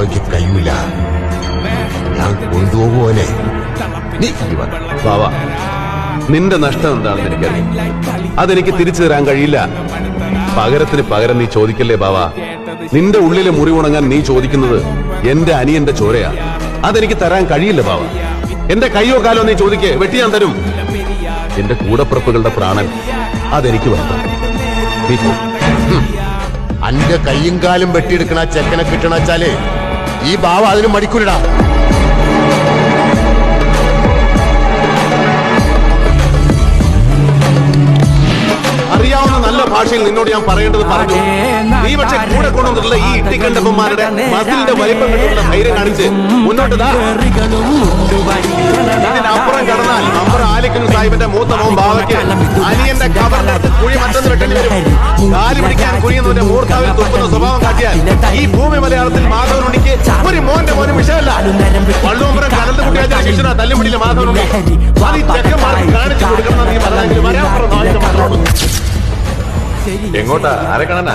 ബാവയ്ക്ക് കഴിയൂല. ഞാൻ കൊണ്ടുപോകുവോനെ. നീ ബാവ, നിന്റെ നഷ്ടം എന്താണെന്ന് എനിക്കറിയാം. അതെനിക്ക് തിരിച്ചു തരാൻ കഴിയില്ല. പകരത്തിന് പകരം നീ ചോദിക്കല്ലേ ബാവ. നിന്റെ ഉള്ളിലെ മുറിവുണങ്ങാൻ നീ ചോദിക്കുന്നത് എന്റെ അനിയന്റെ ചോരയാ. അതെനിക്ക് തരാൻ കഴിയില്ല ബാവ. എന്റെ കയ്യോ കാലോ നീ ചോദിക്കേ, വെട്ടി ഞാൻ തരും. എന്റെ കൂടപ്പിറപ്പുകളുടെ പ്രാണൻ അതെനിക്ക് വേണ്ട. നീ പോ. അന്റെ കയ്യും കാലും വെട്ടിയെടുക്കണ ചെക്കനെ കിട്ടണച്ചാലേ ഈ ബാവ അതിന് മടിക്കൂലടാ. അറിയാവുന്ന നല്ല ഭാഷയിൽ നിന്നോട് ഞാൻ പറയേണ്ടത് പറഞ്ഞു. നീ പക്ഷെ കൂടെ കൊണ്ടുവന്നിട്ടുള്ള ഈ ഇട്ടിക്കണ്ടപ്പന്മാരുടെ മതിലിന്റെ വലിപ്പം കണ്ടുള്ള ധൈര്യം കാണിച്ച് മുന്നോട്ട് ഇതിനപ്പുറം കടന്നാൽ നമ്പർ ആലിക്കൽ സാഹിബിന്റെ മൂത്ത മോൻ ബാവയ്ക്ക് അനിയന്റെ കവറിനകത്ത് കുഴി മറ്റൊന്ന് വെട്ടേണ്ടി വരും. കാലി പിടിക്കാൻ കുഴിയുന്നവന്റെ മൂർത്താവിൽ തുപ്പുന്ന സ്വഭാവം കാട്ടിയാൽ ഈ ഭൂമി മലയാളത്തിൽ മാധവനുണ്ണിക്ക് ഒരു മോന്റെ മോനും വിഷയമല്ല. വള്ളുവമ്പുറം കടലിന്റെ കുട്ടിയാച്ച ശിക്ഷണ തല്ലുപിടിയിലെ മാധവനുണ്ണി. അത് ഈ ചെക്കന്മാർക്ക് കാണിച്ചു കൊടുക്കണം. നീ പറഞ്ഞെങ്കിൽ വരാൻ എങ്ങോട്ടാ? ആരെ കാണാനാ?